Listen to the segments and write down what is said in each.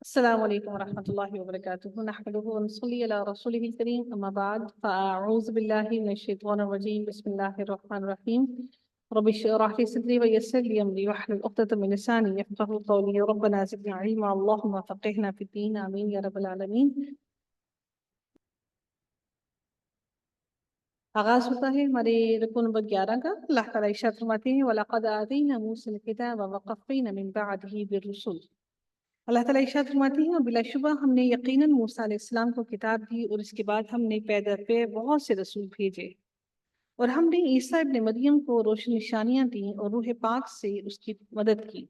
السلام علیکم ورحمۃ اللہ وبرکاتہ نحمدہ ونصلی علی رسولہ الکریم اما بعد فاعوذ باللہ من الشیطان الرجیم بسم اللہ الرحمن الرحیم رب اشرح لي صدری ویسر لي امری واحلل عقدۃ من لسانی یفقهوا قولی ربنا زدنا علما اللهم فقهنا فی الدین آمین یا رب العالمین۔ آغاز ہوتا ہے ہمارے رکوع نمبر 11 کا۔ اللہ تعالیٰ ارشاد فرماتے ہیں وَلَقَدْ آتَيْنَا مُوسَى الْكِتَابَ وَقَفَّيْنَا مِن بَعْدِهِ بِالرُّسُلِ۔ اللہ تعالیٰ ارشاد فرماتی ہیں اور بلا شبہ ہم نے یقیناً موسیٰ علیہ السلام کو کتاب دی اور اس کے بعد ہم نے پے در پے بہت سے رسول بھیجے، اور ہم نے عیسیٰ ابن مریم کو روشن نشانیاں دیں اور روح پاک سے اس کی مدد کی۔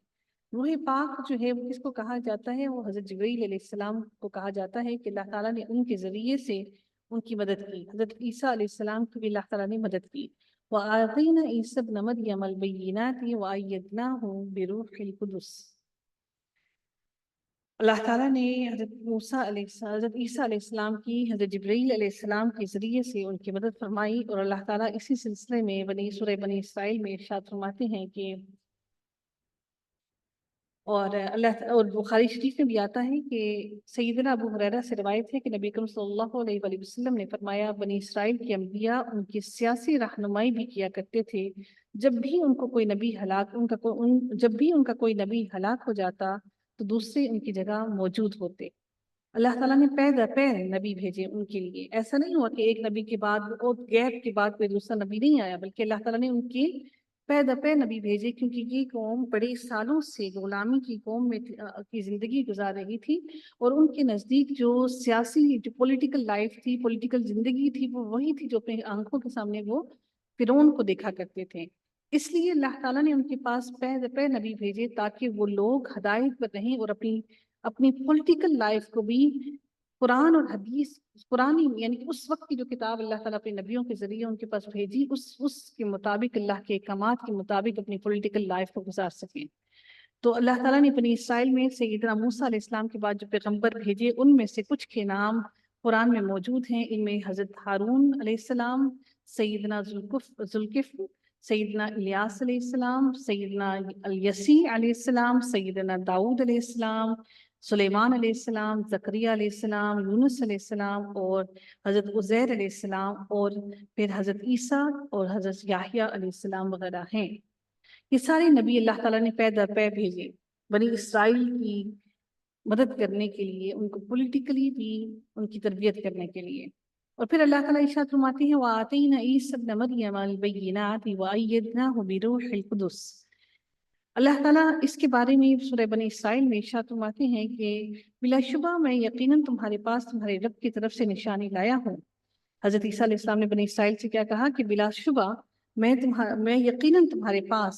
روح پاک جو ہے وہ کس کو کہا جاتا ہے؟ وہ حضرت جبرائیل علیہ السلام کو کہا جاتا ہے کہ اللہ تعالیٰ نے ان کے ذریعے سے ان کی مدد کی۔ حضرت عیسیٰ علیہ السلام کی بھی اللہ تعالیٰ نے مدد کی۔ وَآتَيْنَا عِیسَىٰ ابْنَ مَرْیَمَ الْبَیِّنَاتِ وَأَیَّدْنَاهُ بِرُوحِ الْقُدُسِ۔ اللہ تعالیٰ نے حضرت عیسیٰ علیہ السلام کی حضرت جبرائیل علیہ السلام کے ذریعے سے ان کی مدد فرمائی، اور اللہ تعالیٰ اسی سلسلے میں سورہ بنی اسرائیل میں ارشاد فرماتے ہیں کہ اور بخاری شریف میں بھی آتا ہے کہ سیدنا ابو ہریرہ سے روایت ہے کہ نبی اکرم صلی اللہ علیہ وآلہ وسلم نے فرمایا بنی اسرائیل کے انبیاء ان کی سیاسی رہنمائی بھی کیا کرتے تھے۔ جب بھی ان کا کوئی نبی ہلاک ہو جاتا تو دوسرے ان کی جگہ موجود ہوتے۔ اللہ تعالیٰ نے پے در پے نبی بھیجے ان کے لیے۔ ایسا نہیں ہوا کہ ایک نبی کے بعد اور گیپ کے بعد کوئی دوسرا نبی نہیں آیا، بلکہ اللہ تعالیٰ نے ان کی پے در پے نبی بھیجے، کیونکہ یہ قوم بڑے سالوں سے غلامی کی قوم میں کی زندگی گزار رہی تھی، اور ان کے نزدیک جو سیاسی جو پولیٹیکل لائف تھی، پولیٹیکل زندگی تھی، وہ وہی تھی جو اپنے آنکھوں کے سامنے وہ فرعون کو دیکھا کرتے تھے۔ اس لیے اللہ تعالیٰ نے ان کے پاس پے در پے نبی بھیجے تاکہ وہ لوگ ہدایت پر رہیں اور اپنی پولیٹیکل لائف کو بھی قرآن اور حدیث، قرآن یعنی کہ اس وقت کی جو کتاب اللہ تعالیٰ اپنے نبیوں کے ذریعے ان کے پاس بھیجی، اس کے مطابق، اللہ کے احکامات کے مطابق اپنی پولیٹیکل لائف کو گزار سکیں۔ تو اللہ تعالیٰ نے بنی اسرائیل میں سیدنا موسیٰ علیہ السلام کے بعد جو پیغمبر بھیجے، ان میں سے کچھ کے نام قرآن میں موجود ہیں۔ ان میں حضرت ہارون علیہ السلام، سیدنا ذوالکفل، سیدنا الیاس علیہ السلام، سیدنا الیسیع علیہ السلام، سیدنا داؤد علیہ السلام، سلیمان علیہ السلام، زکریا علیہ السلام، یونس علیہ السلام، اور حضرت عزیر علیہ السلام، اور پھر حضرت عیسیٰ اور حضرت یحییٰ علیہ السلام وغیرہ ہیں۔ یہ سارے نبی اللہ تعالیٰ نے پے در پے بھیجے بنی اسرائیل کی مدد کرنے کے لیے، ان کو پولیٹیکلی بھی ان کی تربیت کرنے کے لیے۔ اور پھر اللہ تعالیٰ ارشاد فرماتے ہیں وَآتَيْنَا عِیسَىٰ ابْنَ مَرْیَمَ الْبَیِّنَاتِ وَأَیَّدْنَاهُ بِرُوحِ الْقُدُسِ۔ اللہ تعالیٰ اس کے بارے میں سورہ بنی اسرائیل میں ارشاد فرماتے ہیں کہ بلا شبہ میں یقیناً تمہارے پاس تمہارے رب کی طرف سے نشانی لایا ہوں۔ حضرت عیسیٰ علیہ السلام نے بنی اسرائیل سے کیا کہا کہ بلا شبہ میں یقیناً تمہارے پاس،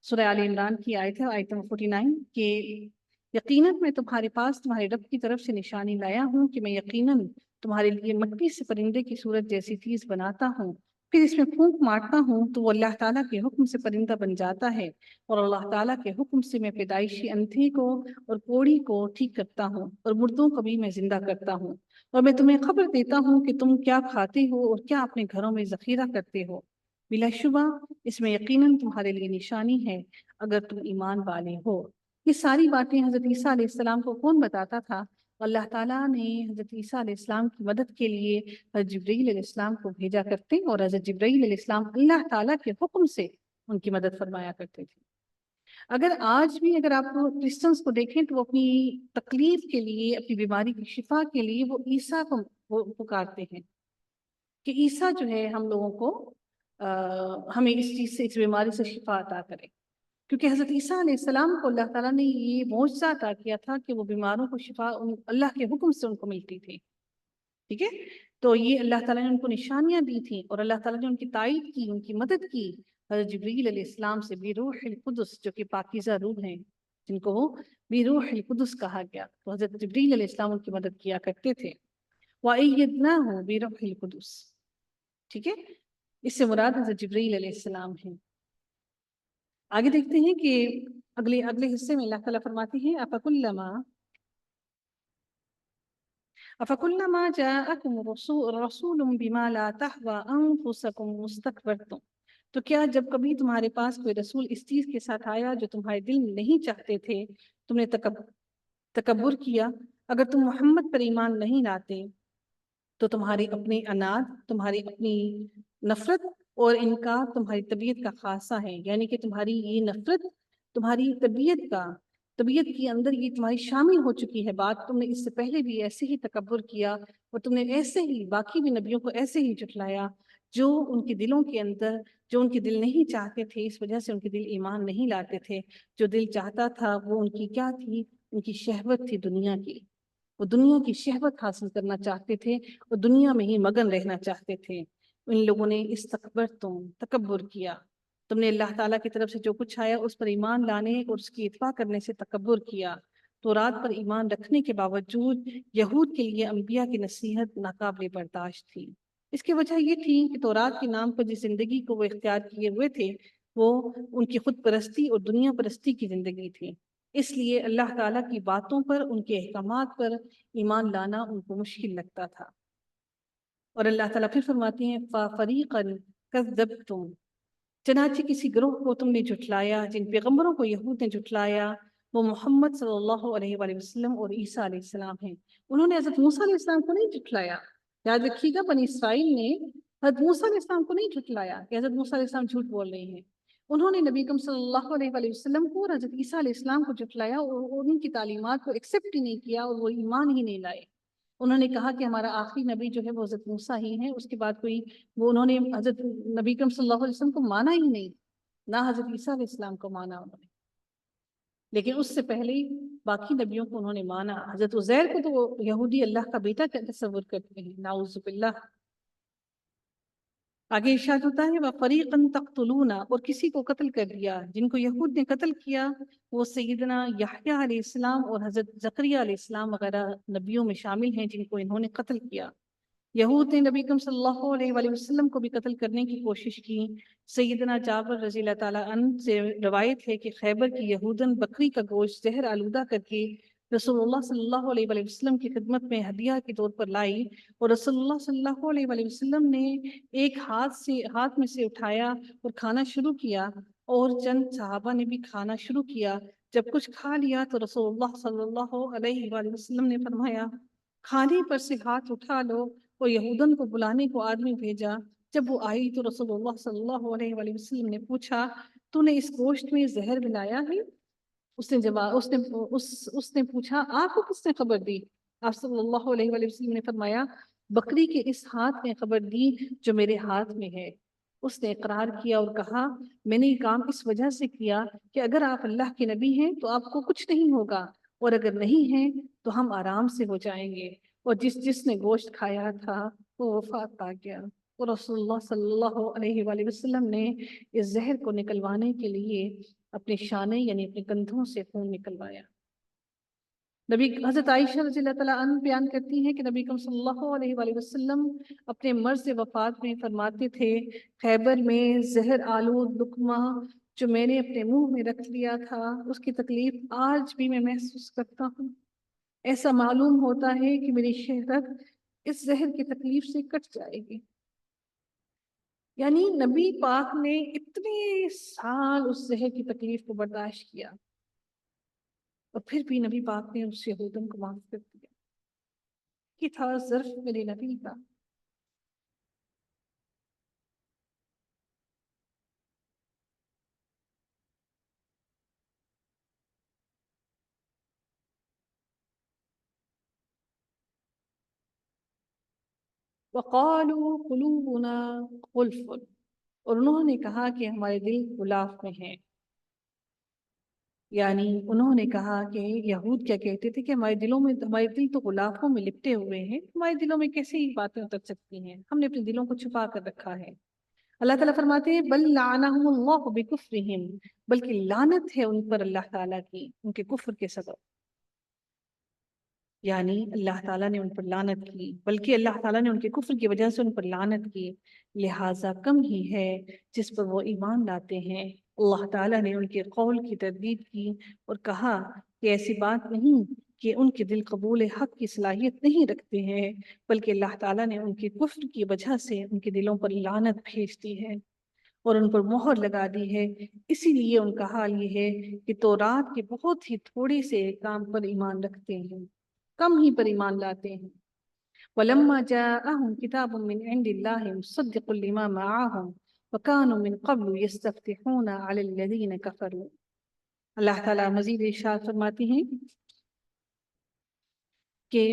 سورہ آل عمران کی آیت ہے، آیت نمبر 49، کہ یقیناً میں تمہارے پاس تمہارے رب کی طرف سے نشانی لایا ہوں کہ میں یقیناً تمہارے لیے مٹی سے پرندے کی صورت جیسی چیز بناتا ہوں، پھر اس میں پھونک مارتا ہوں تو وہ اللہ تعالیٰ کے حکم سے پرندہ بن جاتا ہے، اور اللہ تعالیٰ کے حکم سے میں پیدائشی اندھے کو اور کوڑی کو ٹھیک کرتا ہوں، اور مردوں کو بھی میں زندہ کرتا ہوں، اور میں تمہیں خبر دیتا ہوں کہ تم کیا کھاتے ہو اور کیا اپنے گھروں میں ذخیرہ کرتے ہو۔ بلا شبہ اس میں یقیناً تمہارے لیے نشانی ہے اگر تم ایمان والے ہو۔ یہ ساری باتیں حضرت عیسیٰ علیہ السلام کو کون بتاتا تھا؟ اللہ تعالیٰ نے حضرت عیسیٰ علیہ السلام کی مدد کے لیے حضرت جبرائیل علیہ السلام کو بھیجا کرتے، اور حضرت جبرائیل علیہ السلام اللہ تعالیٰ کے حکم سے ان کی مدد فرمایا کرتے تھے۔ اگر آج بھی اگر آپ کرسچنس کو دیکھیں تو وہ اپنی تکلیف کے لیے، اپنی بیماری کی شفا کے لیے وہ عیسیٰ کو پکارتے ہیں کہ عیسیٰ جو ہے ہم لوگوں کو ہمیں اس چیز سے، اس بیماری سے شفا عطا کرے، کیونکہ حضرت عیسیٰ علیہ السلام کو اللہ تعالیٰ نے یہ معجزہ عطا کیا تھا کہ وہ بیماروں کو شفا اللہ کے حکم سے ان کو ملتی تھی۔ ٹھیک ہے، تو یہ اللہ تعالیٰ نے ان کو نشانیاں دی تھیں، اور اللہ تعالیٰ نے ان کی تائید کی، ان کی مدد کی حضرت جبرائیل علیہ السلام سے بروح القدس، جو کہ پاکیزہ روح ہیں جن کو وہ بروح القدس کہا گیا، تو حضرت جبرائیل علیہ السلام ان کی مدد کیا کرتے تھے۔ وَأَيَّدْنَاهُ بِرُوحِ الْقُدُسِ۔ ٹھیک ہے، اس سے مراد حضرت جبرائیل علیہ السلام ہیں۔ آگے دیکھتے ہیں کہ اگلے حصے میں اللہ تعالیٰ فرماتے ہیں أَفَكُلَّمَا جَاءَكُمْ رَسُولٌ بِمَا لَا تَهْوَىٰ أَنفُسُكُمْ اسْتَكْبَرْتُمْ، تو کیا جب کبھی تمہارے پاس کوئی رسول اس چیز کے ساتھ آیا جو تمہارے دل میں نہیں چاہتے تھے، تم نے تکبر کیا۔ اگر تم محمد پر ایمان نہیں لاتے تو تمہاری اپنی اناد، تمہاری اپنی نفرت اور انکار تمہاری طبیعت کا خاصہ ہے، یعنی کہ تمہاری یہ نفرت تمہاری طبیعت کے اندر یہ تمہاری شامل ہو چکی ہے بات۔ تم نے اس سے پہلے بھی ایسے ہی تکبر کیا اور تم نے ایسے ہی باقی بھی نبیوں کو ایسے ہی جھٹلایا، جو ان کے دلوں کے اندر، جو ان کے دل نہیں چاہتے تھے، اس وجہ سے ان کے دل ایمان نہیں لاتے تھے۔ جو دل چاہتا تھا وہ ان کی کیا تھی؟ ان کی شہوت تھی دنیا کی، وہ دنیا کی شہوت حاصل کرنا چاہتے تھے اور دنیا میں ہی مگن رہنا چاہتے تھے۔ ان لوگوں نے تکبر کیا، تم نے اللہ تعالیٰ کی طرف سے جو کچھ آیا اس پر ایمان لانے اور اس کی اتباع کرنے سے تکبر کیا۔ تورات پر ایمان رکھنے کے باوجود یہود کے لیے انبیاء کی نصیحت ناقابل برداشت تھی۔ اس کی وجہ یہ تھی کہ تورات کے نام پر جس زندگی کو وہ اختیار کیے ہوئے تھے وہ ان کی خود پرستی اور دنیا پرستی کی زندگی تھی۔ اس لیے اللہ تعالیٰ کی باتوں پر، ان کے احکامات پر ایمان لانا ان کو مشکل لگتا تھا۔ اور اللہ تعالیٰ پھر فرماتے ہیں فَفَرِيقًا كَذَّبْتُمْ، چنانچہ کسی گروہ کو تم نے جھٹلایا، جن پیغمبروں کو یہود نے جھٹلایا، وہ محمد صلی اللہ علیہ وآلہ وسلم اور عیسیٰ علیہ السلام ہیں۔ انہوں نے حضرت موسیٰ علیہ السلام کو نہیں جھٹلایا۔ یاد رکھیے گا، بنی اسرائیل نے حضرت موسیٰ علیہ السلام کو نہیں جھٹلایا کہ حضرت موسیٰ علیہ السلام جھوٹ بول رہے ہیں۔ انہوں نے نبی اکرم صلی اللہ علیہ وآلہ وسلم کو اور حضرت عیسیٰ علیہ السلام کو جھٹلایا اور ان کی تعلیمات کو ایکسیپٹ ہی نہیں کیا اور وہ ایمان ہی نہیں لائے۔ انہوں نے کہا کہ ہمارا آخری نبی جو ہے وہ حضرت موسیٰ ہی ہے، اس کے بعد کوئی، وہ انہوں نے حضرت نبی اکرم صلی اللہ علیہ وسلم کو مانا ہی نہیں، نہ حضرت عیسیٰ علیہ السلام کو مانا انہوں نے۔ لیکن اس سے پہلے باقی نبیوں کو انہوں نے مانا۔ حضرت عزیر کو تو وہ یہودی اللہ کا بیٹا کا تصور کرتے ہیں، نعوذ باللہ۔ آگے ارشاد ہوتا ہے وَفَرِيقًا تَقْتُلُونَ، اور کسی کو قتل کر دیا۔ جن کو یہود نے قتل کیا وہ سیدنا یحییٰ علیہ السلام اور حضرت زکریا علیہ السلام وغیرہ نبیوں میں شامل ہیں، جن کو انہوں نے قتل کیا۔ یہود نے نبی اکرم صلی اللہ علیہ وآلہ وسلم کو بھی قتل کرنے کی کوشش کی۔ سیدنا جابر رضی اللہ تعالیٰ عنہ سے روایت ہے کہ خیبر کی یہودن بکری کا گوشت زہر آلودہ کر کے رسول اللہ صلی اللہ علیہ وآلہ وسلم کی خدمت میں ہدیہ کے طور پر لائی، اور رسول اللہ صلی اللہ علیہ وآلہ وسلم نے ایک ہاتھ میں سے اٹھایا اور کھانا شروع کیا، اور چند صحابہ نے بھی کھانا شروع کیا۔ جب کچھ کھا لیا تو رسول اللہ صلی اللہ علیہ وآلہ وسلم نے فرمایا کھانے پر سے ہاتھ اٹھا لو، اور یہودن کو بلانے کو آدمی بھیجا۔ جب وہ آئی تو رسول اللہ صلی اللہ علیہ وآلہ وسلم نے پوچھا تو نے اس گوشت میں زہر ملایا ہے؟ اس نے پوچھا آپ کو کس نے خبر دی؟ آپ صلی اللہ علیہ وآلہ وسلم نے فرمایا بکری کے اس ہاتھ نے خبر دی جو میرے ہاتھ میں ہے۔ اس نے اقرار کیا اور کہا میں نے یہ کام اس وجہ سے کیا کہ اگر آپ اللہ کے نبی ہیں تو آپ کو کچھ نہیں ہوگا، اور اگر نہیں ہیں تو ہم آرام سے ہو جائیں گے۔ اور جس نے گوشت کھایا تھا وہ وفات پا گیا، اور رسول اللہ صلی اللہ علیہ وآلہ وسلم نے اس زہر کو نکلوانے کے لیے اپنے شانے یعنی اپنے کندھوں سے خون نکلوایا۔ نبی حضرت عائشہ رضی اللہ تعالیٰ عنہ بیان کرتی ہیں کہ نبی اکرم صلی اللہ علیہ وآلہ وسلم اپنے مرض وفات میں فرماتے تھے خیبر میں زہر آلود لقمہ جو میں نے اپنے منہ میں رکھ لیا تھا اس کی تکلیف آج بھی میں محسوس کرتا ہوں۔ ایسا معلوم ہوتا ہے کہ میری شہرت اس زہر کی تکلیف سے کٹ جائے گی۔ یعنی نبی پاک نے اتنے سال اس زہر کی تکلیف کو برداشت کیا اور پھر بھی نبی پاک نے اس یہودن کو معاف کر دیا۔ یہ تھا ظرف میرے نبی کا۔ وَقَالُوا قُلُوبُنَا غُلْفٌ، اور انہوں نے کہا کہ ہمارے دل غلاف میں ہیں۔ یعنی انہوں نے کہا کہ یہود کیا کہتے تھے کہ ہمارے دل تو غلافوں میں لپٹے ہوئے ہیں، ہمارے دلوں میں کیسے ہی باتیں اتر سکتی ہیں، ہم نے اپنے دلوں کو چھپا کر رکھا ہے۔ اللہ تعالیٰ فرماتے ہیں بل لعنہم اللہ بکفرہم، بلکہ لعنت ہے ان پر اللہ تعالیٰ کی ان کے کفر کے سبب۔ یعنی اللہ تعالیٰ نے ان پر لعنت کی، بلکہ اللہ تعالیٰ نے ان کے کفر کی وجہ سے ان پر لعنت کی، لہٰذا کم ہی ہے جس پر وہ ایمان لاتے ہیں۔ اللہ تعالیٰ نے ان کے قول کی تردید کی اور کہا کہ ایسی بات نہیں کہ ان کے دل قبول حق کی صلاحیت نہیں رکھتے ہیں، بلکہ اللہ تعالیٰ نے ان کے کفر کی وجہ سے ان کے دلوں پر لعنت بھیج دی ہے۔ اور ان پر مہر لگا دی ہے، اسی لیے ان کا حال یہ ہے کہ تورات کے بہت ہی تھوڑے سے کام پر ایمان رکھتے ہیں، کم ہی پر ایمان لاتے ہیں۔ وَلَمَّا جَاءَهُمْ كِتَابٌ مِّنْ عِنْدِ اللَّهِ مُصَدِّقٌ لِمَا مَعَهُمْ وَكَانُوا مِنْ قَبْلُ يَسْتَفْتِحُونَ عَلَى الَّذِينَ كَفَرُوا۔ اللہ تعالیٰ مزید ارشاد فرماتی ہیں کہ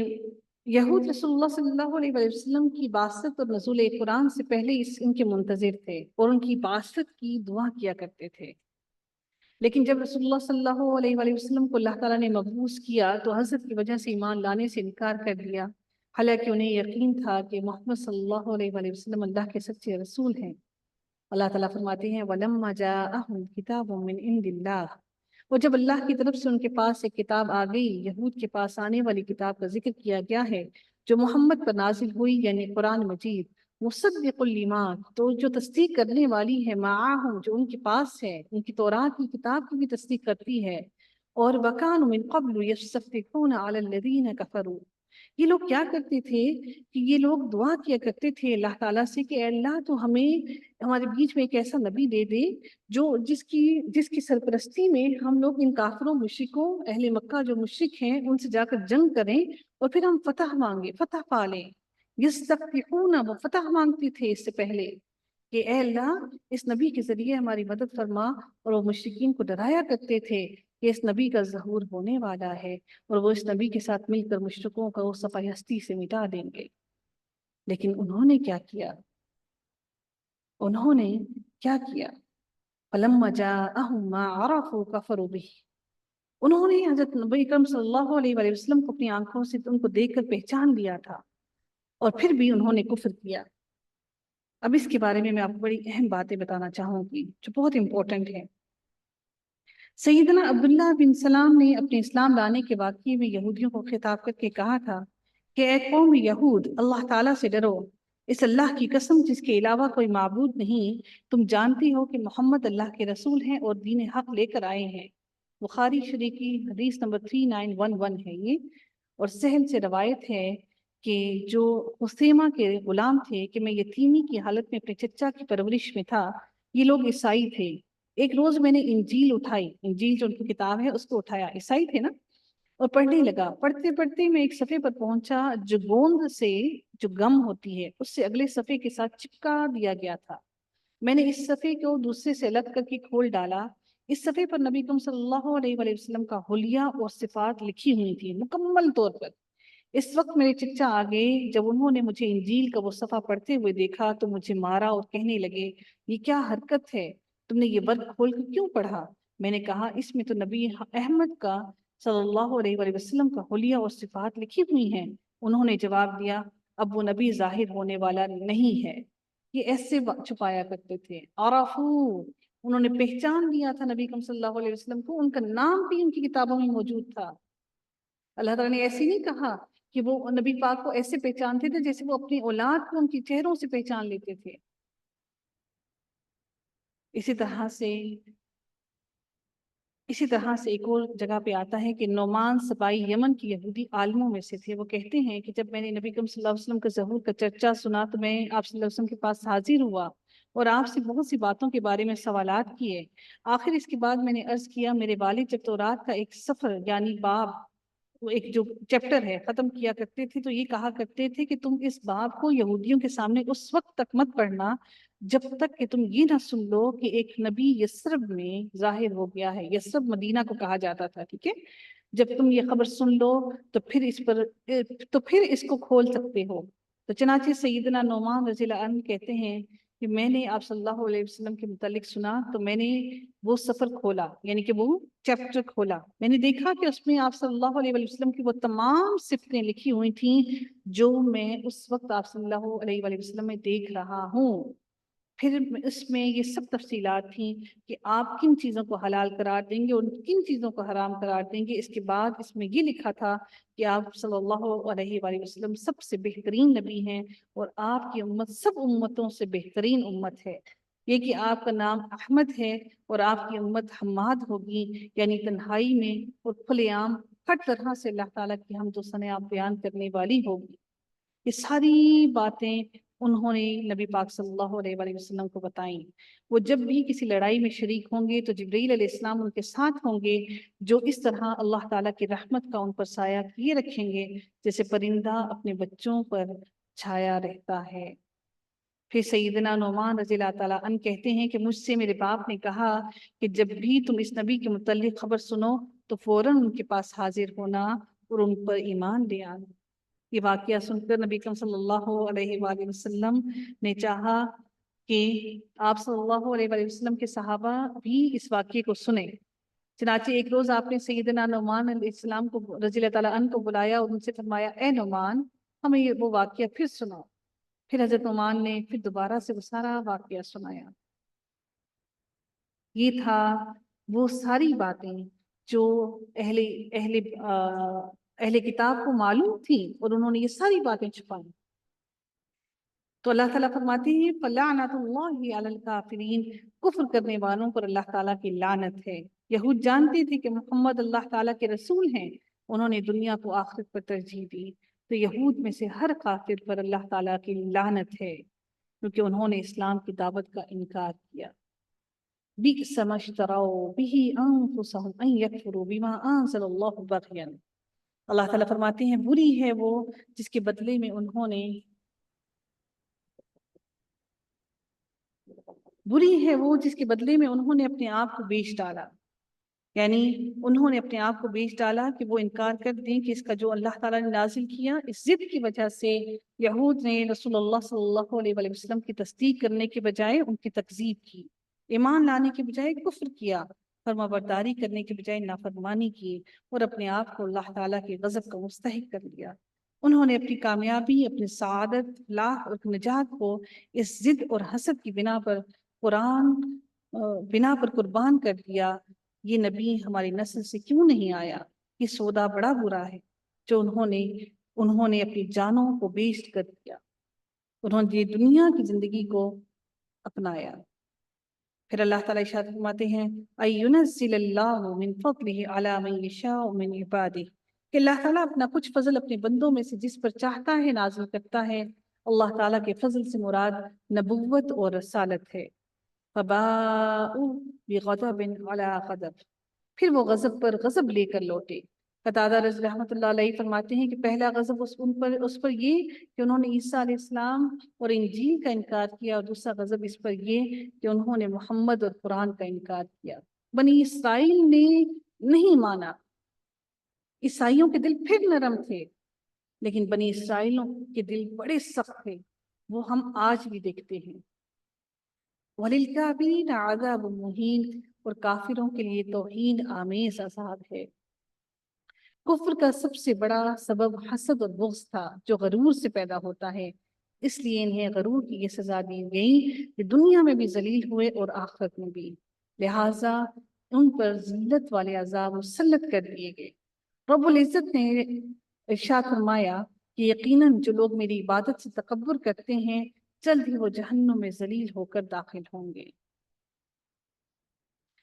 یہود رسول اللہ صلی اللہ علیہ وسلم کی بعثت اور نزول قرآن سے پہلے ان کے منتظر تھے اور ان کی بعثت کی دعا کیا کرتے تھے، لیکن جب رسول اللہ صلی اللہ علیہ وسلم کو اللہ تعالیٰ نے مبعوث کیا تو حسد کی وجہ سے ایمان لانے سے انکار کر دیا، حالانکہ انہیں یقین تھا کہ محمد صلی اللہ علیہ وسلم اللہ کے سچے رسول ہیں۔ اللہ تعالیٰ فرماتے ہیں وَلَمَّا جَاءَهُمْ كِتَابٌ مِّنْ عِنْدِ اللَّهِ، اور جب اللہ کی طرف سے ان کے پاس ایک کتاب آ گئی، یہود کے پاس آنے والی کتاب کا ذکر کیا گیا ہے جو محمد پر نازل ہوئی، یعنی قرآن مجید، مصدق لما، تو جو تصدیق کرنے والی ہے، معاہم، جو ان کے پاس ہے، ان کی تورات کی کتاب کی بھی تصدیق کرتی ہے، اور وَكَانُوا مِن قَبْلُ يَسْتَفْتِحُونَ عَلَى الَّذِينَ كَفَرُوا، یہ لوگ کیا کرتے تھے کہ یہ لوگ دعا کیا کرتے تھے اللہ تعالیٰ سے کہ اے اللہ تو ہمیں ہمارے بیچ میں ایک ایسا نبی دے دے جو جس کی سرپرستی میں ہم لوگ ان کافروں مشرکوں اہل مکہ جو مشرک ہیں ان سے جا کر جنگ کریں اور پھر ہم فتح مانگے، فتح پالیں۔ یستفتحون، وہ فتح مانگتی تھے اس سے پہلے کہ اے اللہ اس نبی کے ذریعے ہماری مدد فرما، اور وہ مشرکین کو ڈرایا کرتے تھے کہ اس نبی کا ظہور ہونے والا ہے اور وہ اس نبی کے ساتھ مل کر مشرکوں کا وہ صفحہ ہستی سے مٹا دیں گے۔ لیکن انہوں نے کیا کیا؟ انہوں نے کیا کیا؟ فَلَمَّا جَاءَهُم مَّا عَرَفُوا كَفَرُوا بِهِ، انہوں نے حضرت نبی اکرم صلی اللہ علیہ وسلم کو اپنی آنکھوں سے ان کو دیکھ کر پہچان لیا تھا، اور پھر بھی انہوں نے کفر کیا۔ اب اس کے بارے میں آپ کو بڑی اہم باتیں بتانا چاہوں گی جو بہت امپورٹنٹ ہیں۔ سیدنا عبداللہ بن سلام نے اپنے اسلام لانے کے واقعے میں یہودیوں کو خطاب کر کے کہا تھا کہ اے قوم یہود، اللہ تعالیٰ سے ڈرو، اس اللہ کی قسم جس کے علاوہ کوئی معبود نہیں، تم جانتی ہو کہ محمد اللہ کے رسول ہیں اور دین حق لے کر آئے ہیں۔ بخاری شریف کی حدیث نمبر 3911 ہے یہ، اور سہل سے روایت ہے کہ جو خثیمہ کے غلام تھے کہ میں یتیمی کی حالت میں اپنے چچا کی پرورش میں تھا، یہ لوگ عیسائی تھے۔ ایک روز میں نے انجیل اٹھائی، انجیل جو ان کی کتاب ہے اس کو اٹھایا، عیسائی تھے نا، اور پڑھنے لگا۔ پڑھتے پڑھتے میں ایک صفحے پر پہنچا جو گوند سے جو گم ہوتی ہے اس سے اگلے صفحے کے ساتھ چپکا دیا گیا تھا۔ میں نے اس صفحے کو دوسرے سے الگ کر کے کھول ڈالا، اس صفحے پر نبی اکرم صلی اللہ علیہ وسلم کا حلیہ اور صفات لکھی ہوئی تھی مکمل طور پر۔ اس وقت میرے چچا آ گئے، جب انہوں نے مجھے انجیل کا وہ صفحہ پڑھتے ہوئے دیکھا تو مجھے مارا اور کہنے لگے یہ کیا حرکت ہے، تم نے یہ ورق کھول کر کیوں پڑھا؟ میں نے کہا اس میں تو نبی احمد کا صلی اللہ علیہ وسلم کا حلیہ اور صفات لکھی ہوئی ہیں۔ انہوں نے جواب دیا اب وہ نبی ظاہر ہونے والا نہیں ہے۔ یہ ایسے چھپایا کرتے تھے۔ عرفو، انہوں نے پہچان لیا تھا نبی صلی اللہ علیہ وسلم کو، ان کا نام بھی ان کی کتابوں میں موجود تھا۔ اللہ تعالیٰ نے ایسے نہیں کہا کہ وہ نبی پاک کو ایسے پہچانتے تھے جیسے وہ اپنی اولاد کو ان کی چہروں سے پہچان لیتے تھے۔ اسی طرح سے ایک اور جگہ پہ آتا ہے کہ نعمان سبائی یمن کی یہودی عالموں میں سے تھے۔ وہ کہتے ہیں کہ جب میں نے نبی صلی اللہ علیہ وسلم کا ظہور کا چرچا سنا تو میں آپ صلی اللہ علیہ وسلم کے پاس حاضر ہوا اور آپ سے بہت سی باتوں کے بارے میں سوالات کیے۔ آخر اس کے بعد میں نے عرض کیا میرے والد جب تورات کا ایک سفر یعنی باب، وہ ایک جو چیپٹر ہے، ختم کیا کرتے تھے تو یہ کہا کرتے تھے کہ تم اس باب کو یہودیوں کے سامنے اس وقت تک مت پڑھنا جب تک کہ تم یہ نہ سن لو کہ ایک نبی یثرب میں ظاہر ہو گیا ہے۔ یثرب مدینہ کو کہا جاتا تھا، ٹھیک ہے؟ جب تم یہ خبر سن لو تو پھر اس کو کھول سکتے ہو۔ تو چنانچہ سیدنا نعمان رضی اللہ عنہ کہتے ہیں کہ میں نے آپ صلی اللہ علیہ وسلم کے متعلق سنا تو میں نے وہ سفر کھولا، یعنی کہ وہ چیپٹر کھولا، میں نے دیکھا کہ اس میں آپ صلی اللہ علیہ وسلم کی وہ تمام صفتیں لکھی ہوئی تھیں جو میں اس وقت آپ صلی اللہ علیہ وسلم میں دیکھ رہا ہوں۔ پھر اس میں یہ سب تفصیلات تھیں کہ آپ کن چیزوں کو حلال قرار دیں گے اور کن چیزوں کو حرام قرار دیں گے۔ اس کے بعد اس میں یہ لکھا تھا کہ آپ صلی اللہ علیہ وآلہ وسلم سب سے بہترین نبی ہیں اور آپ کی امت سب امتوں سے بہترین امت ہے۔ یہ کہ آپ کا نام احمد ہے اور آپ کی امت حماد ہوگی، یعنی تنہائی میں اور کھلے عام ہر طرح سے اللہ تعالیٰ کی حمد و ثنا آپ بیان کرنے والی ہوگی۔ یہ ساری باتیں انہوں نے نبی پاک صلی اللہ علیہ وآلہ وسلم کو بتائیں۔ وہ جب بھی کسی لڑائی میں شریک ہوں گے تو جبرائیل علیہ السلام ان کے ساتھ ہوں گے، جو اس طرح اللہ تعالیٰ کی رحمت کا ان پر سایہ کیے رکھیں گے جیسے پرندہ اپنے بچوں پر چھایا رہتا ہے۔ پھر سیدنا نعمان رضی اللہ تعالیٰ عنہ کہتے ہیں کہ مجھ سے میرے باپ نے کہا کہ جب بھی تم اس نبی کے متعلق خبر سنو تو فوراً ان کے پاس حاضر ہونا اور ان پر ایمان لے آنا۔ یہ واقعہ سن کر نبی اکرم صلی اللہ علیہ وآلہ وسلم نے چاہا کہ آپ صلی اللہ علیہ وآلہ وسلم کے صحابہ بھی اس واقعے کو سنیں۔ چنانچہ ایک روز آپ نے سیدنا نعمان علیہ السلام کو رضی اللہ تعالیٰ عنہ کو بلایا اور ان سے فرمایا، اے نعمان ہمیں وہ واقعہ پھر سناؤ۔ پھر حضرت نعمان نے پھر دوبارہ سے وہ سارا واقعہ سنایا۔ یہ تھا وہ ساری باتیں جو اہل کتاب کو معلوم تھیں اور انہوں نے یہ ساری باتیں چھپائیں۔ تو اللہ تعالیٰ فرماتے ہیں فَلَعْنَةُ اللَّهِ عَلَى الْكَافِرِينَ، کفر کرنے والوں پر اللہ تعالیٰ کی لعنت ہے۔ یہود جانتے تھے کہ محمد اللہ تعالیٰ کے رسول ہیں، انہوں نے دنیا کو آخرت پر ترجیح دی، تو یہود میں سے ہر کافر پر اللہ تعالیٰ کی لعنت ہے کیونکہ انہوں نے اسلام کی دعوت کا انکار کیا۔ بِئْسَ مَا اشْتَرَوْا بِهِ أَنفُسَهُمْ أَن يَكْفُرُوا بِمَا أَنزَلَ اللَّهُ بَغْيًا۔ اللہ تعالیٰ فرماتے ہیں بری ہے وہ جس کے بدلے میں انہوں نے اپنے آپ کو بیچ ڈالا، یعنی انہوں نے اپنے آپ کو بیچ ڈالا کہ وہ انکار کر دیں کہ اس کا جو اللہ تعالیٰ نے نازل کیا۔ اس ضد کی وجہ سے یہود نے رسول اللہ صلی اللہ علیہ وآلہ وسلم کی تصدیق کرنے کے بجائے ان کی تکذیب کی، ایمان لانے کے بجائے کفر کیا، فرما برداری کرنے کے بجائے نافرمانی کی اور اپنے آپ کو اللہ تعالیٰ کے غضب کا مستحق کر لیا۔ انہوں نے اپنی کامیابی، اپنی سعادت، فلاح اور نجات کو اس ضد اور حسد کی بنا پر قربان کر دیا۔ یہ نبی ہماری نسل سے کیوں نہیں آیا؟ یہ سودا بڑا برا ہے جو انہوں نے اپنی جانوں کو بیچ کر دیا، انہوں نے دنیا کی زندگی کو اپنایا۔ پھر اللہ تعالیٰ ارشاد فرماتے ہیں اَيُنَزِّلَ اللَّهُ مِن فَضْلِهِ عَلَى مَن يَشَاءُ مِنْ عِبَادِهِ، کہ اللہ تعالیٰ اپنا کچھ فضل اپنے بندوں میں سے جس پر چاہتا ہے نازل کرتا ہے۔ اللہ تعالیٰ کے فضل سے مراد نبوت اور رسالت ہے۔ فَبَاءُوا بِغَضَبٍ عَلَى غَضَبٍ، پھر وہ غضب پر غضب لے کر لوٹے۔ قتادہ رضی رحمۃ اللہ علیہ فرماتے ہیں کہ پہلا غضب اس پر یہ کہ انہوں نے عیسیٰ علیہ السلام اور انجیل کا انکار کیا، اور دوسرا غضب اس پر یہ کہ انہوں نے محمد اور قرآن کا انکار کیا۔ بنی اسرائیل نے نہیں مانا، عیسائیوں کے دل پھر نرم تھے، لیکن بنی اسرائیلوں کے دل بڑے سخت تھے، وہ ہم آج بھی دیکھتے ہیں۔ وَلِلْكَافِرِينَ عَذَابٌ مُّهِينٌ، اور کافروں کے لیے توہین آمیز عذاب ہے۔ کفر کا سب سے بڑا سبب حسد اور بغض تھا جو غرور سے پیدا ہوتا ہے، اس لیے انہیں غرور کی یہ سزا دی گئی کہ دنیا میں بھی ذلیل ہوئے اور آخرت میں بھی، لہٰذا ان پر ذلت والے عذاب مسلط کر دیے گئے۔ رب العزت نے ارشاد فرمایا کہ یقیناً جو لوگ میری عبادت سے تکبر کرتے ہیں جلد ہی وہ جہنم میں ذلیل ہو کر داخل ہوں گے۔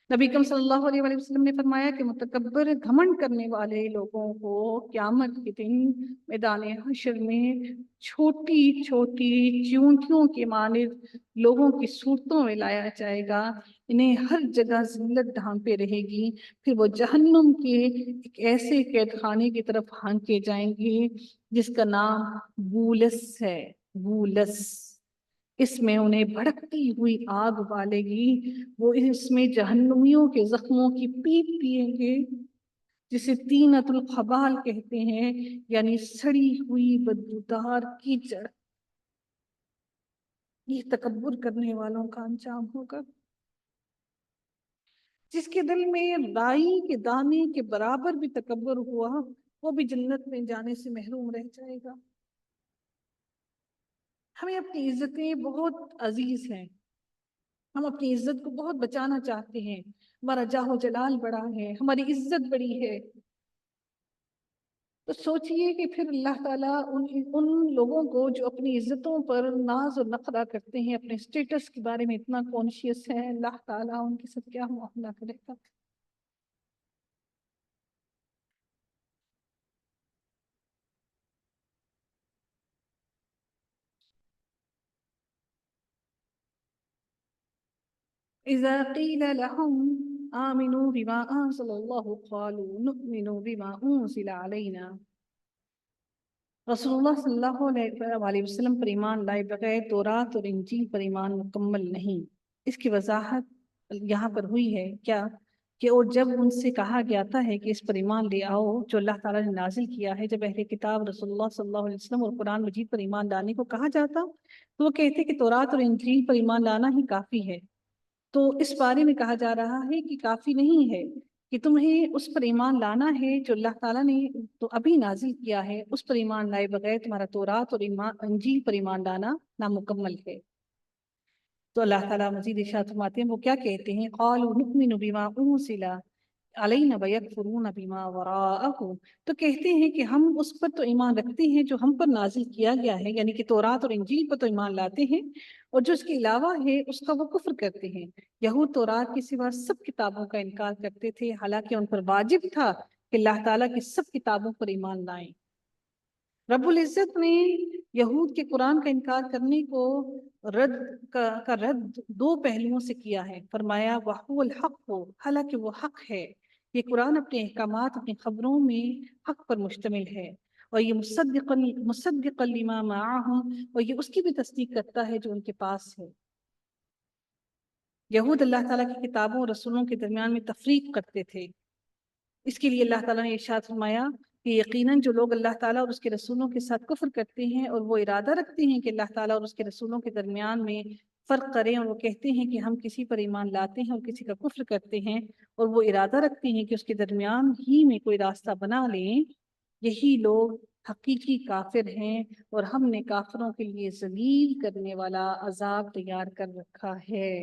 نبی اکرم صلی اللہ علیہ وآلہ وسلم نے فرمایا کہ متکبر گھمنڈ کرنے والے لوگوں کو قیامت کے دن میدان حشر میں چھوٹی چھوٹی چیونٹیوں کے مانند لوگوں کی صورتوں میں لایا جائے گا، انہیں ہر جگہ ذلت ڈھانپے رہے گی، پھر وہ جہنم کے ایک ایسے قید خانے کی طرف ہانکے جائیں گے جس کا نام بولس ہے۔ بولس، اس میں انہیں بھڑکتی ہوئی آگ ابالے گی، وہ اس میں جہنمیوں کے زخموں کی پیپ پیئیں گے جسے طینۃ الخبال کہتے ہیں، یعنی سڑی ہوئی بدبودار کیچڑ۔ یہ تکبر کرنے والوں کا انجام ہوگا۔ جس کے دل میں رائی کے دانے کے برابر بھی تکبر ہوا وہ بھی جنت میں جانے سے محروم رہ جائے گا۔ ہمیں اپنی عزتیں بہت عزیز ہیں، ہم اپنی عزت کو بہت بچانا چاہتے ہیں، ہمارا جاہ و جلال بڑا ہے، ہماری عزت بڑی ہے، تو سوچئے کہ پھر اللہ تعالیٰ ان لوگوں کو جو اپنی عزتوں پر ناز و نخرہ کرتے ہیں، اپنے سٹیٹس کے بارے میں اتنا کانشیس ہے، اللہ تعالیٰ ان کے ساتھ کیا معاملہ کرے گا۔ اذا قیل لهم آمنوا بما انزل اللہ قالوا نؤمن بما انزل علینا. رسول اللہ صلی اللہ علیہ وسلم پر ایمان لائے بغیر تورات اور انجیل پر ایمان مکمل نہیں. اس کی وضاحت یہاں پر ہوئی ہے کیا کہ اور جب ان سے کہا جاتا ہے کہ اس پر ایمان لے آؤ جو اللہ تعالیٰ نے نازل کیا ہے، جب اہل کتاب رسول اللہ صلی اللہ علیہ وسلم اور قرآن مجید پر ایمان لانے کو کہا جاتا تو وہ کہتے کہ تورات اور انجیل پر ایمان لانا ہی کافی ہے. تو اس بارے میں کہا جا رہا ہے کہ کافی نہیں ہے کہ تمہیں اس پر ایمان لانا ہے جو اللہ تعالیٰ نے تو ابھی نازل کیا ہے، اس پر ایمان لائے بغیر تمہارا تورات اور انجیل پر ایمان لانا نامکمل ہے. تو اللہ تعالیٰ مزید ارشاد فرماتے ہیں وہ کیا کہتے ہیں، قالوا نؤمن بما انزل علینا ویکفرون بما وراءہ، تو کہتے ہیں کہ ہم اس پر تو ایمان رکھتے ہیں جو ہم پر نازل کیا گیا ہے، یعنی کہ تورات اور انجیل پر تو ایمان لاتے ہیں، اور جو اس کے علاوہ ہے اس کا وہ کفر کرتے ہیں. یہود تورات کے سوا سب کتابوں کا انکار کرتے تھے، حالانکہ ان پر واجب تھا کہ اللہ تعالیٰ کی سب کتابوں پر ایمان لائیں. رب العزت نے یہود کے قرآن کا انکار کرنے کو رد کا رد دو پہلوؤں سے کیا ہے. فرمایا وَهُوَ الْحَقُّ، حالانکہ وہ حق ہے. یہ قرآن اپنے احکامات، اپنی خبروں میں حق پر مشتمل ہے، اور یہ مصدقا لما معہم، اور یہ اس کی بھی تصدیق کرتا ہے جو ان کے پاس ہے. یہود اللہ تعالیٰ کی کتابوں اور رسولوں کے درمیان میں تفریق کرتے تھے. اس کے لیے اللہ تعالیٰ نے ارشاد فرمایا کہ یقیناً جو لوگ اللہ تعالیٰ اور اس کے رسولوں کے ساتھ کفر کرتے ہیں اور وہ ارادہ رکھتے ہیں کہ اللہ تعالیٰ اور اس کے رسولوں کے درمیان میں فرق کریں، اور وہ کہتے ہیں کہ ہم کسی پر ایمان لاتے ہیں اور کسی کا کفر کرتے ہیں، اور وہ ارادہ رکھتے ہیں کہ اس کے درمیان ہی میں کوئی راستہ بنا لیں، یہی لوگ حقیقی کافر ہیں، اور ہم نے کافروں کے لیے ذلیل کرنے والا عذاب تیار کر رکھا ہے.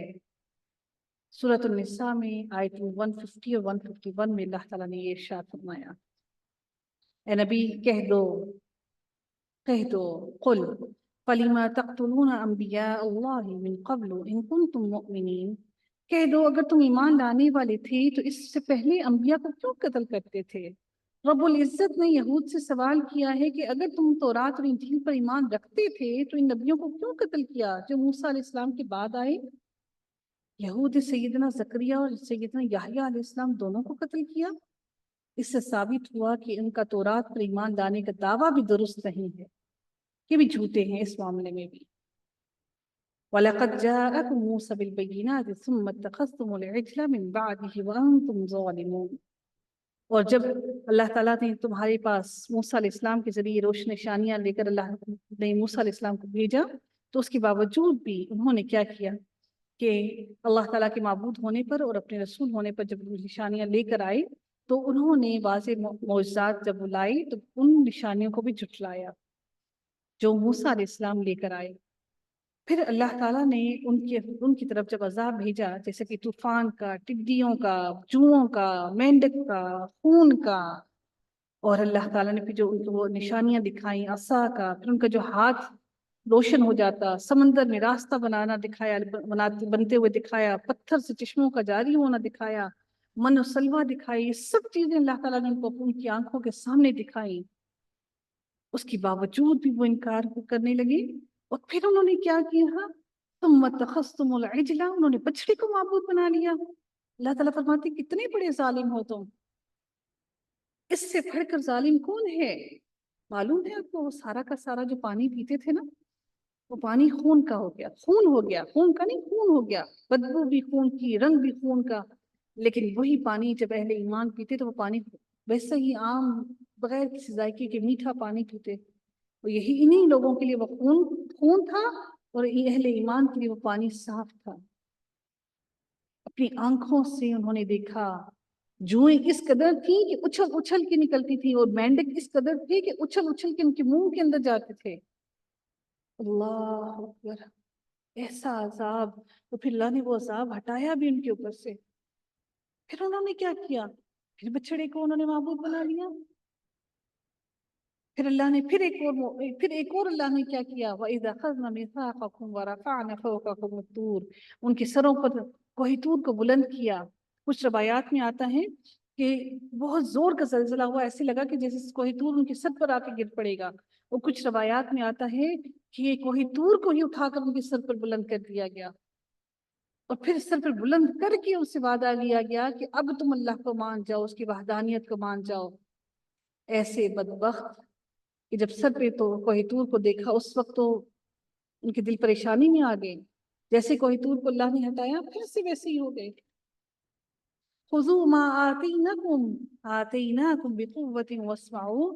سورۃ النساء میں آیت 150 اور 151 میں اللہ تعالیٰ نے یہ ارشاد فرمایا، اے نبی کہہ دو قل فَلِمَا تَقْتُلُونَ أَنْبِيَاءَ اللَّهِ مِنْ قَبْلُ إِن كُنْتُمْ مُؤْمِنِينَ. کہہ دو اگر تم ایمان لانے والے تھے تو اس سے پہلے انبیاء کو کیوں قتل کرتے تھے؟ رب العزت نے یہود سے سوال کیا ہے کہ اگر تم تورات اور انجیل پر ایمان رکھتے تھے تو ان نبیوں کو کیوں قتل کیا جو موسیٰ علیہ السلام کے بعد آئے؟ یہود سیدنا زکریا اور سیدنا یحییٰ علیہ السلام دونوں کو قتل کیا. اس سے ثابت ہوا کہ ان کا تورات پر ایمان لانے کا دعویٰ بھی درست نہیں ہے، یہ بھی جھوٹے ہیں اس معاملے میں بھی. وَلَقَدْ جَاءَكُمْ مُوسَىٰ بِالْبَيِّنَاتِ ثُمَّ اتَّخَذْتُمُ الْعِجْلَ مِنْ بَعْدِهِ وَأَنْتُمْ ظَالِمُونَ. اور جب اللہ تعالیٰ نے تمہارے پاس موسیٰ علیہ السلام کے ذریعے روشن نشانیاں لے کر اللہ نے موسیٰ علیہ السلام کو بھیجا، تو اس کے باوجود بھی انہوں نے کیا کیا کہ اللہ تعالیٰ کے معبود ہونے پر اور اپنے رسول ہونے پر جب نشانیاں لے کر آئے تو انہوں نے واضح معجزات جب لائے تو ان نشانیوں کو بھی جھٹلایا جو موسیٰ علیہ السلام لے کر آئے. پھر اللہ تعالیٰ نے ان کی طرف جب عذاب بھیجا، جیسے کہ طوفان کا، ٹڈیوں کا، جوؤں کا، مینڈک کا، خون کا، اور اللہ تعالیٰ نے پھر جو ان کو نشانیاں دکھائیں عصا کا، پھر ان کا جو ہاتھ روشن ہو جاتا، سمندر میں راستہ بنتے ہوئے دکھایا، پتھر سے چشموں کا جاری ہونا دکھایا، من و سلوہ دکھائی، یہ سب چیزیں اللہ تعالیٰ نے ان کو ان کی آنکھوں کے سامنے دکھائی. اس کے باوجود بھی وہ انکار کرنے لگے، اور پھر انہوں نے کیا کیا، ثم اتخذتم العجل، انہوں نے بچڑے کو معبود بنا لیا. اللہ تعالیٰ فرماتے کتنے بڑے ظالم ہو تم. اس سے بڑھ کر ظالم کون ہے؟ معلوم ہے آپ کو وہ سارا کا سارا جو پانی پیتے تھے نا، وہ پانی خون کا ہو گیا، خون کا نہیں، خون ہو گیا، بدبو بھی خون کی، رنگ بھی خون کا. لیکن وہی پانی جب اہل ایمان پیتے تو وہ پانی ویسے ہی عام بغیر کسی ذائقے کے میٹھا پانی پیتے. اور یہی انہی لوگوں کے لیے وہ خون تھا، اور اہل ایمان کے لیے وہ پانی صاف تھا. اپنی آنکھوں سے انہوں نے دیکھا جوئیں اس قدر تھی کہ اچھل اچھل کے نکلتی تھی، اور مینڈک اس قدر تھے کہ اچھل اچھل کے ان کے منہ کے اندر جاتے تھے. اللہ اکبر، ایسا عذاب. تو پھر اللہ نے وہ عذاب ہٹایا بھی ان کے اوپر سے. پھر انہوں نے کیا کیا، پھر بچڑے کو انہوں نے معبود بنا لیا. پھر اللہ نے پھر ایک اور اللہ نے کیا کیا، وَإِذَا أَخَذْنَا مِيثَاقَكُمْ وَرَفَعْنَا فَوْقَكُمُ الطُّورَ، ان کے سروں پر کوہ طور کو بلند کیا. کچھ روایات میں آتا ہے کہ بہت زور کا زلزلہ ہوا، ایسے لگا کہ جیسے کوہ طور ان کے سر پر آ کے گر پڑے گا. اور کچھ روایات میں آتا ہے کہ یہ کوہ طور کو ہی اٹھا کر ان کے سر پر بلند کر دیا گیا. اور پھر سر پر بلند کر کے اس سے وعدہ لیا گیا کہ اب تم اللہ کو مان جاؤ، اس کی وحدانیت کو مان جاؤ۔ ایسے بدبخت کہ جب سر پہ تو کوہ طور کو دیکھا اس وقت تو ان کے دل پریشانی میں آ گئے، جیسے کوہ طور کو اللہ نے ہٹایا پھر سے ویسے ہی ہو گئے۔ خذوا ما آتیناکم بقوۃ واسمعوا،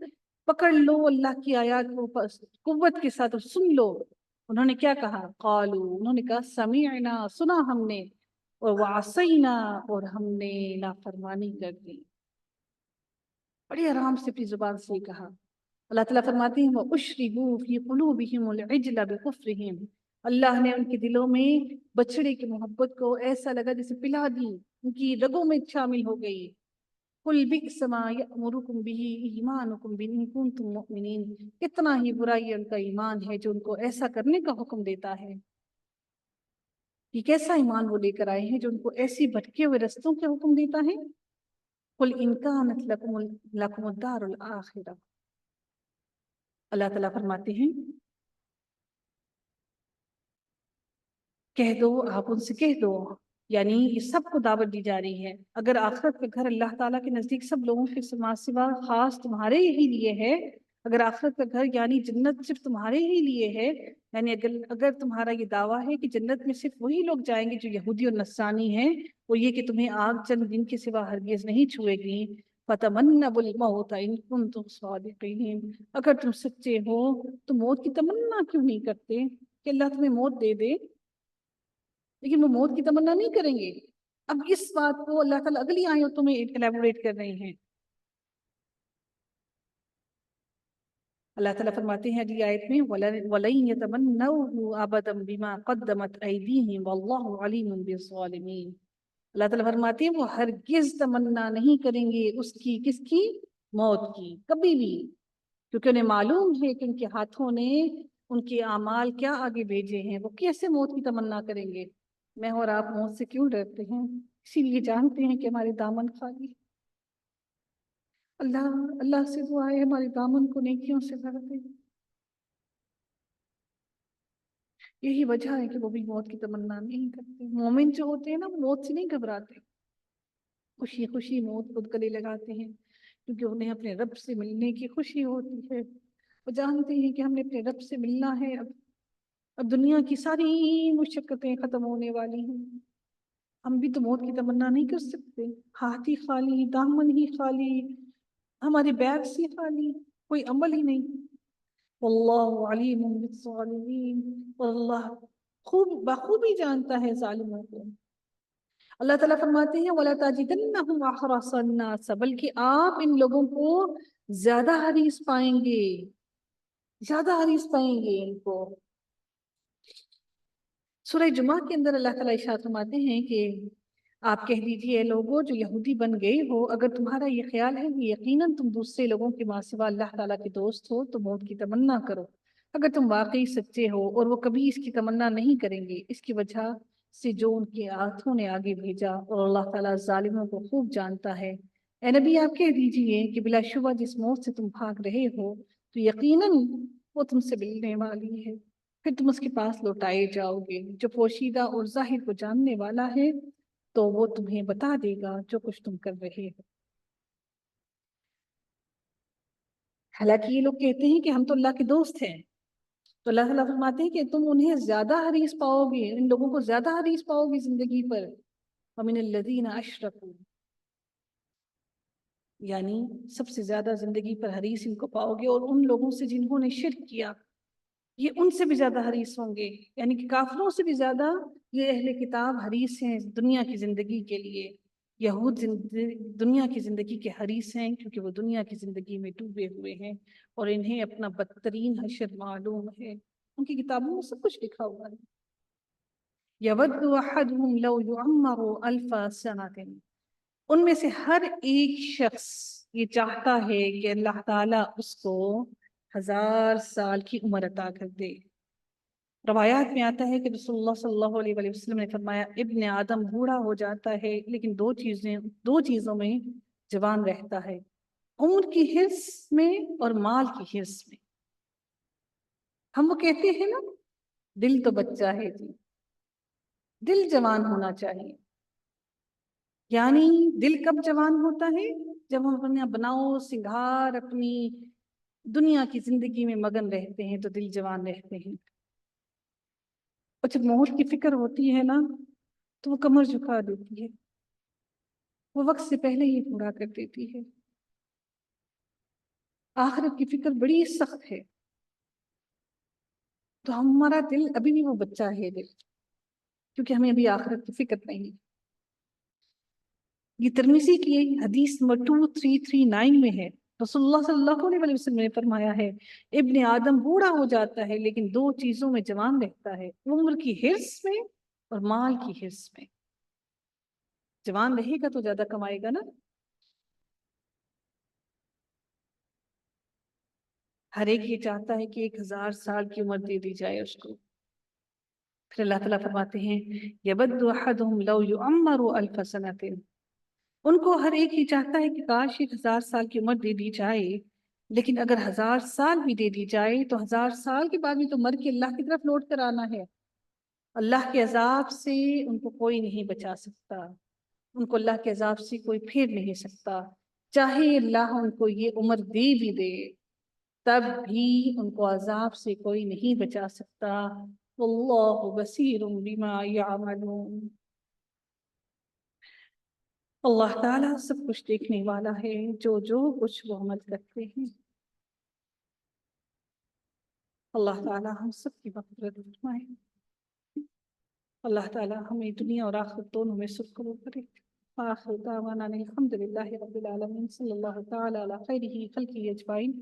پکڑ لو اللہ کی آیات کو قوت کے ساتھ اور سن لو۔ انہوں نے کیا کہا؟ قالوا، انہوں نے کہا سمعنا، سنا ہم نے، اور وعصینا، اور ہم نے نافرمانی کر دی۔ بڑی آرام سے اپنی زبان سے کہا۔ اللہ تعالیٰ فرماتے ہیں وَأُشْرِبُوا فِي قُلُوبِهِمُ الْعِجْلَ بِكُفْرِهِمْ، اللہ نے ان کے دلوں میں بچڑے کی محبت کو ایسا لگا جیسے پلا دی، ان کی رگوں میں شامل ہو گئی۔ قُلْ بِئْسَ مَا يَأْمُرُكُمْ بِهِ إِيمَانُكُمْ إِن كُنتُم مُؤْمِنِينَ، کتنا ہی برائی ان کا ایمان ہے جو ان کو ایسا کرنے کا حکم دیتا ہے۔ یہ کیسا ایمان وہ لے کر آئے ہیں جو ان کو ایسی بھٹکے ہوئے رستوں کے حکم دیتا ہے؟ قُلْ إِن كَانَتْ لَكُمُ الدَّارُ الْآخِرَةُ، اللہ تعالیٰ فرماتے ہیں کہہ دو، آپ ان سے کہہ دو، یعنی یہ سب کو دعوت دی جا رہی ہے، اگر آخرت کا گھر اللہ تعالیٰ کے نزدیک سب لوگوں کے سوا خاص تمہارے ہی لیے ہے، اگر آخرت کا گھر یعنی جنت صرف تمہارے ہی لیے ہے، یعنی اگر تمہارا یہ دعویٰ ہے کہ جنت میں صرف وہی لوگ جائیں گے جو یہودی اور نصرانی ہیں، وہ یہ کہ تمہیں آگ چند دن کے سوا ہرگز نہیں چھوئے گی، فَتَمَنَّوُا الْمَوْتَ إِن كُنتُمْ صَادِقِينَ، اگر تم سچے ہو تو موت کی تمنا کیوں نہیں کرتے کہ اللہ تمہیں موت دے دے؟ لیکن وہ موت کی تمنا نہیں کریں گے۔ اب اس بات کو اللہ تعالیٰ اگلی آیتوں میں ایلیبوریٹ کر رہے ہیں۔ اللہ تعالیٰ فرماتے ہیں اگلی آیت میں وَلَن يَتَمَنَّوْهُ أَبَدًا بِمَا قَدَّمَتْ أَيْدِيهِمْ وَاللَّهُ عَلِيمٌ بِالظَّالِمِينَ، اللہ تعالیٰ فرماتے ہیں وہ ہرگز تمنا نہیں کریں گے اس کی، کس کی؟ موت کی، کبھی بھی، کیونکہ انہیں معلوم ہے کہ ان کے ہاتھوں نے ان کے اعمال کیا آگے بھیجے ہیں، وہ کیسے موت کی تمنا کریں گے۔ میں اور آپ موت سے کیوں ڈرتے ہیں؟ اسی لیے جانتے ہیں کہ ہمارے دامن خالی۔ اللہ سے دعا ہے ہمارے دامن کو نیکیوں سے بھر دے۔ یہی وجہ ہے کہ وہ بھی موت کی تمنا نہیں کرتے۔ مومن جو ہوتے ہیں نا، وہ موت سے نہیں گھبراتے، خوشی خوشی موت کو گلے لگاتے ہیں، کیونکہ انہیں اپنے رب سے ملنے کی خوشی ہوتی ہے۔ وہ جانتے ہیں کہ ہم نے اپنے رب سے ملنا ہے، اب دنیا کی ساری مشقتیں ختم ہونے والی ہیں۔ ہم بھی تو موت کی تمنا نہیں کر سکتے، ہاتھ ہی خالی، دامن ہی خالی، ہماری بیگ سے خالی، کوئی عمل ہی نہیں۔ واللہ علیم بالظالمین، اور اللہ بخوبی جانتا ہے ظالموں کو۔ اللہ تعالیٰ فرماتے ہیں وَلَا تَجِدَنَّهُمْ أَحْرَصَ النَّاسِ، بلکہ آپ ان لوگوں کو زیادہ حریص پائیں گے، زیادہ حریص پائیں گے ان کو۔ سورہ جمعہ کے اندر اللہ تعالیٰ ارشاد فرماتے ہیں کہ آپ کہہ دیجئے لوگوں جو یہودی بن گئے ہو، اگر تمہارا یہ خیال ہے کہ یقیناً تم دوسرے لوگوں کے ماں سوا اللہ تعالیٰ کے دوست ہو تو موت کی تمنا کرو، اگر تم واقعی سچے ہو، اور وہ کبھی اس کی تمنا نہیں کریں گے، اس کی وجہ سے جو ان کے ہاتھوں نے آگے بھیجا، اور اللہ تعالیٰ ظالموں کو خوب جانتا ہے۔ اے نبی آپ کہہ دیجئے کہ بلا شبہ جس موت سے تم بھاگ رہے ہو تو یقیناً وہ تم سے ملنے والی ہے، پھر تم اس کے پاس لوٹائے جاؤ گے، جو پوشیدہ اور ظاہر کو جاننے والا ہے تو وہ تمہیں بتا دے گا جو کچھ تم کر رہے ہو۔ حالانکہ یہ لوگ کہتے ہیں کہ ہم تو اللہ کے دوست ہیں، تو اللہ تعالیٰ فرماتے ہیں کہ تم انہیں زیادہ حریص پاؤ گے، ان لوگوں کو زیادہ حریص پاؤ گے زندگی پر۔ وَمِنَ الَّذِينَ أَشْرَكُوا، یعنی سب سے زیادہ زندگی پر حریص ان کو پاؤ گے، اور ان لوگوں سے جنہوں نے شرک کیا یہ ان سے بھی زیادہ حریص ہوں گے، یعنی کہ کافروں سے بھی زیادہ یہ اہل کتاب حریص ہیں دنیا کی زندگی کے لیے۔ یہود دنیا کی زندگی کے حریص ہیں کیونکہ وہ دنیا کی زندگی میں ڈوبے ہوئے ہیں اور انہیں اپنا بدترین حشر معلوم ہے، ان کی کتابوں میں سب کچھ لکھا ہوا ہے۔ یود احدہم لو یعمر الف سنۃ، ان میں سے ہر ایک شخص یہ چاہتا ہے کہ اللہ تعالیٰ اس کو 1000 سال کی عمر عطا کر دے۔ روایات میں آتا ہے کہ رسول اللہ صلی اللہ علیہ وآلہ وسلم نے فرمایا ابن آدم بوڑھا ہو جاتا ہے لیکن دو چیزوں میں جوان رہتا ہے، عمر کی حرص میں اور مال کی حرص میں۔ ہم وہ کہتے ہیں نا دل تو بچہ ہے جی، دل جوان ہونا چاہیے. یعنی دل کب جوان ہوتا ہے؟ جب ہم اپنا بناؤ سنگھار اپنی دنیا کی زندگی میں مگن رہتے ہیں تو دل جوان رہتے ہیں. اور جب موت کی فکر ہوتی ہے نا تو وہ کمر جھکا دیتی ہے، وہ وقت سے پہلے ہی پورا کر دیتی ہے. آخرت کی فکر بڑی سخت ہے، تو ہمارا دل ابھی بھی وہ بچہ ہے دل، کیونکہ ہمیں ابھی آخرت کی فکر نہیں. یہ ترمذی کی حدیث نمبر 2339 میں ہے. رسول اللہ صلی اللہ علیہ وسلم نے فرمایا ہے ابن آدم بوڑھا ہو جاتا ہے لیکن دو چیزوں میں جوان رہتا ہے، عمر کی حرص میں اور مال کی حرص میں. جوان رہے گا تو زیادہ کمائے گا نا. ہر ایک یہ چاہتا ہے کہ 1000 سال کی عمر دے دی جائے اس کو. پھر اللہ تعالیٰ فرماتے ہیں یبد احدہم لو یعمر 1000 سنۃ. ان کو ہر ایک ہی چاہتا ہے کہ کاش 1000 سال کی عمر دے دی جائے، لیکن اگر 1000 سال بھی دے دی جائے تو 1000 سال کے بعد بھی تو مر کے اللہ کی طرف لوٹ کر آنا ہے. اللہ کے عذاب سے ان کو کوئی نہیں بچا سکتا، ان کو اللہ کے عذاب سے کوئی پھیر نہیں سکتا. چاہے اللہ ان کو یہ عمر دے بھی دے تب بھی ان کو عذاب سے کوئی نہیں بچا سکتا. واللہ بصیر بما یعملون. اللہ تعالیٰ سب کچھ دیکھنے والا ہے، جو کچھ وہ عمل کرتے ہیں. اللہ تعالیٰ ہم سب کی مغفرت فرمائے. اللہ تعالیٰ ہمیں دنیا اور آخرت دونوں میں سکھ قبول کرے. آخر دعوانا الحمد للہ رب العالمین صلی اللہ تعالیٰ علی خیرہ خلقہ اجمعین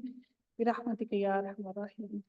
برحمتک یا ارحم الراحمین.